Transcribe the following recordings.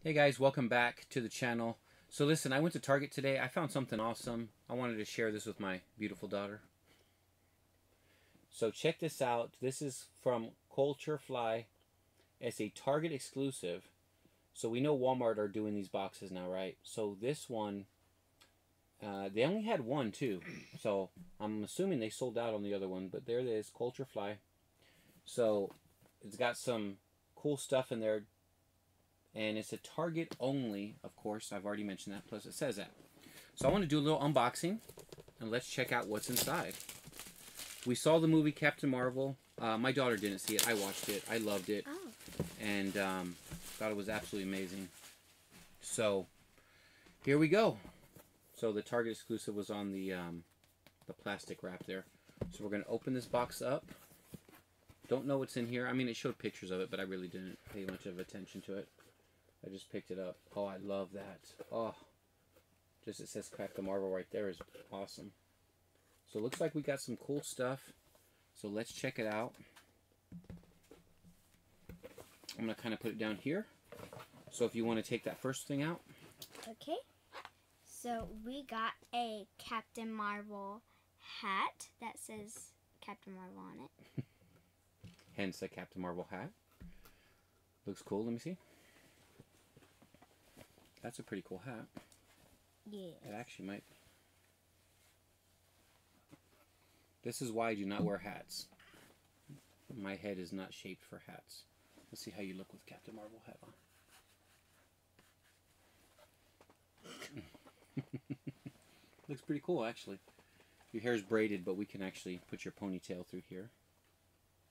Hey guys, welcome back to the channel. So listen, I went to Target today. I found something awesome. I wanted to share this with my beautiful daughter. So check this out. This is from Culturefly. It's a Target exclusive. So we know Walmart are doing these boxes now, right? So this one, they only had one too. So I'm assuming they sold out on the other one. But there it is, Culturefly. So it's got some cool stuff in there. And it's a Target only, of course. I've already mentioned that, plus it says that. So I want to do a little unboxing, and let's check out what's inside. We saw the movie Captain Marvel. My daughter didn't see it. I watched it. I loved it. Oh. And thought it was absolutely amazing. So here we go. So the Target exclusive was on the plastic wrap there. So we're going to open this box up. Don't know what's in here. I mean, it showed pictures of it, but I really didn't pay much of attention to it. I just picked it up. Oh, I love that. Oh, just it says Captain Marvel right there is awesome. So it looks like we got some cool stuff. So let's check it out. I'm going to kind of put it down here. So if you want to take that first thing out. Okay. So we got a Captain Marvel hat that says Captain Marvel on it. Hence the Captain Marvel hat. Looks cool. Let me see. That's a pretty cool hat. Yeah. It actually might. This is why I do not wear hats. My head is not shaped for hats. Let's see how you look with Captain Marvel hat on. Looks pretty cool, actually. Your hair is braided, but we can actually put your ponytail through here.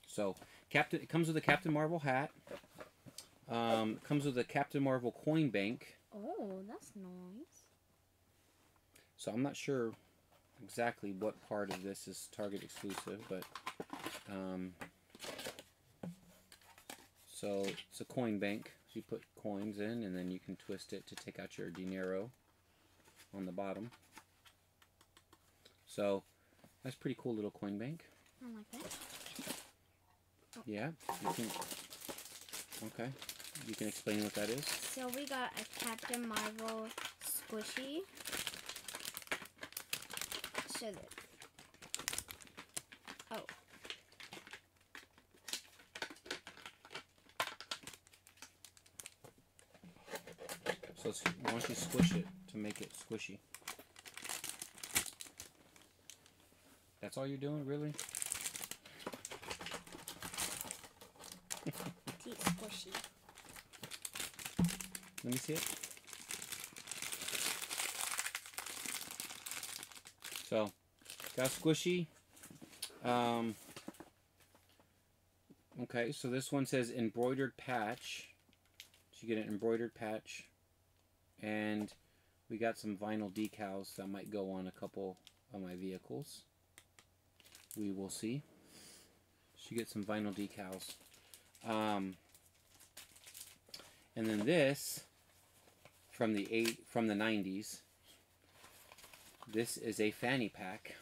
So, it comes with a Captain Marvel hat. It comes with a Captain Marvel coin bank. Oh, that's nice. So I'm not sure exactly what part of this is Target exclusive, but so it's a coin bank. So you put coins in, and then you can twist it to take out your dinero on the bottom. So that's a pretty cool little coin bank. I like that. Yeah, you can. Okay, you can explain what that is. So we got a Captain Marvel squishy. Show it. Oh. So why don't you squish it to make it squishy? That's all you're doing, really? It's squishy. Let me see it. So, got squishy. Okay, so this one says embroidered patch. So you get an embroidered patch. And we got some vinyl decals that might go on a couple of my vehicles. We will see. So you get some vinyl decals. And then this from the 90s. This is a fanny pack.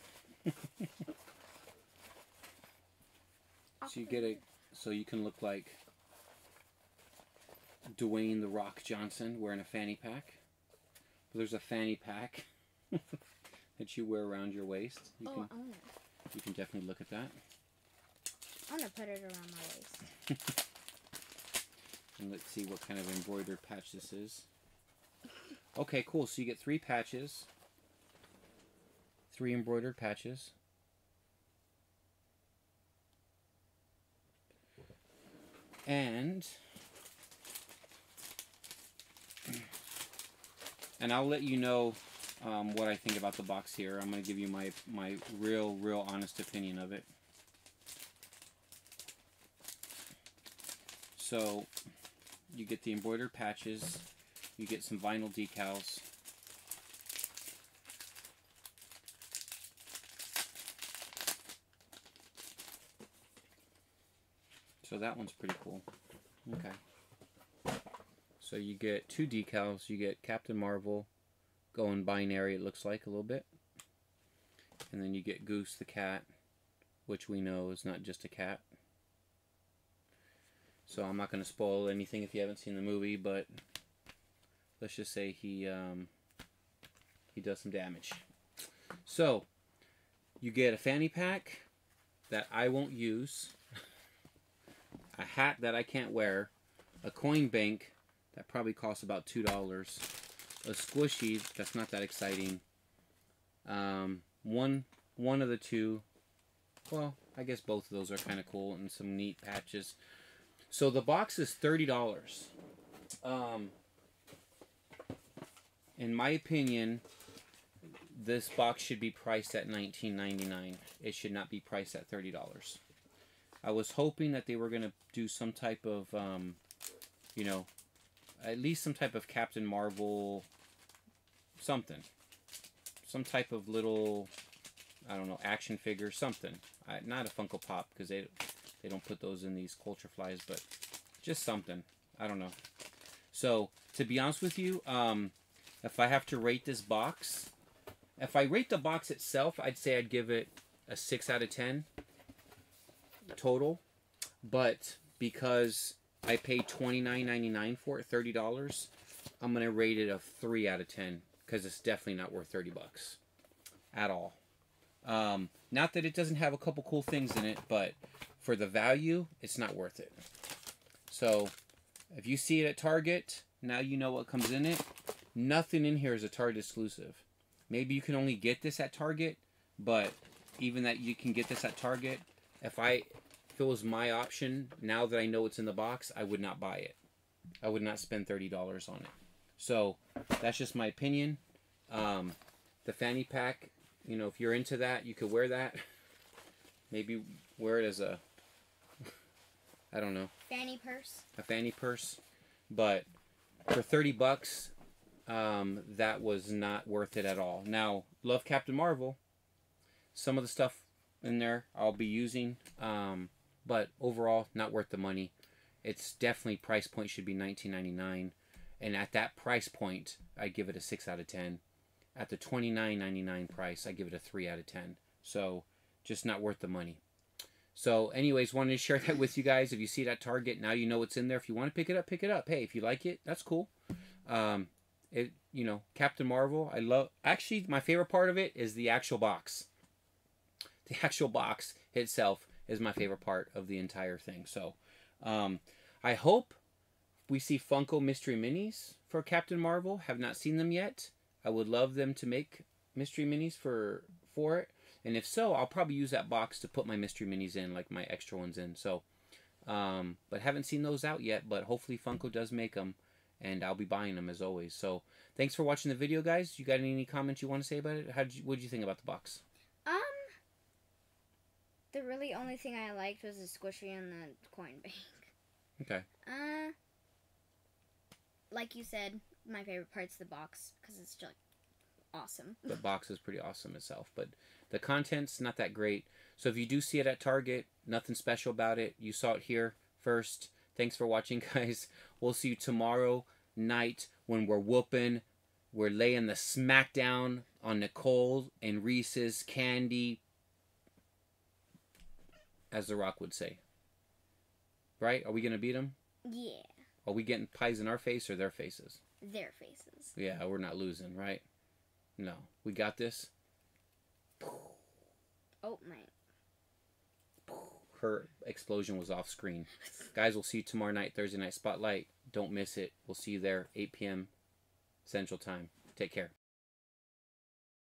So you get so you can look like Dwayne "The Rock" Johnson wearing a fanny pack. But there's a fanny pack that you wear around your waist. You can definitely look at that. I'm gonna put it around my waist. And let's see what kind of embroidered patch this is. Okay, cool. So you get 3 patches. 3 embroidered patches. And I'll let you know what I think about the box here. I'm going to give you my real honest opinion of it. So you get the embroidered patches, you get some vinyl decals. So that one's pretty cool. Okay. So you get 2 decals. You get Captain Marvel going binary, it looks like a little bit. And then you get Goose the cat, which we know is not just a cat. So I'm not going to spoil anything if you haven't seen the movie, but let's just say he does some damage. So you get a fanny pack that I won't use, a hat that I can't wear, a coin bank that probably costs about $2, a squishy that's not that exciting, one of the two. Well, I guess both of those are kind of cool, and some neat patches. So the box is $30. In my opinion, this box should be priced at $19.99. It should not be priced at $30. I was hoping that they were going to do some type of, you know, at least some type of Captain Marvel, something. Some type of little, I don't know, action figure, something. Not a Funko Pop, because they don't put those in these Cultureflies, but just something. I don't know. So, to be honest with you, if I have to rate this box, if I rate the box itself, I'd say I'd give it a 6 out of 10 total. But because I paid $29.99 for it, $30, I'm going to rate it a 3 out of 10, because it's definitely not worth $30 at all. Not that it doesn't have a couple cool things in it, but for the value, it's not worth it. So, if you see it at Target, now you know what comes in it. Nothing in here is a Target exclusive. Maybe you can only get this at Target, but even that you can get this at Target, if it was my option, now that I know it's in the box, I would not buy it. I would not spend $30 on it. So, that's just my opinion. The fanny pack, you know, if you're into that, you could wear that. Maybe wear it as a, I don't know. Fanny purse. A fanny purse. But for $30, that was not worth it at all. Now, love Captain Marvel. Some of the stuff in there I'll be using. But overall, not worth the money. It's definitely, price point should be $19.99. And at that price point, I give it a 6 out of 10. At the $29.99 price, I give it a 3 out of 10. So, just not worth the money. So, anyways, wanted to share that with you guys. If you see it at Target, now you know what's in there. If you want to pick it up, pick it up. Hey, if you like it, that's cool. You know, Captain Marvel, I love. Actually, my favorite part of it is the actual box. The actual box itself is my favorite part of the entire thing. So, I hope we see Funko Mystery Minis for Captain Marvel. Have not seen them yet. I would love them to make mystery minis for it. And if so, I'll probably use that box to put my mystery minis in, like my extra ones in. So, but haven't seen those out yet. But hopefully Funko does make them, and I'll be buying them as always. So, thanks for watching the video, guys. You got any comments you want to say about it? What did you think about the box? The really only thing I liked was the squishy and the coin bank. Okay. Like you said, my favorite part's the box, because it's just awesome. The box is pretty awesome itself, but the content's not that great. So if you do see it at Target, nothing special about it. You saw it here first. Thanks for watching, guys. We'll see you tomorrow night when we're laying the smackdown on Nicole and Reese's candy, as The Rock would say. Right? Are we going to beat them? Yeah. Are we getting pies in our face or their faces? Their faces. Yeah, we're not losing, right? No. We got this. Oh, my. Her explosion was off screen. Guys, we'll see you tomorrow night, Thursday Night Spotlight. Don't miss it. We'll see you there, 8 p.m. Central Time. Take care.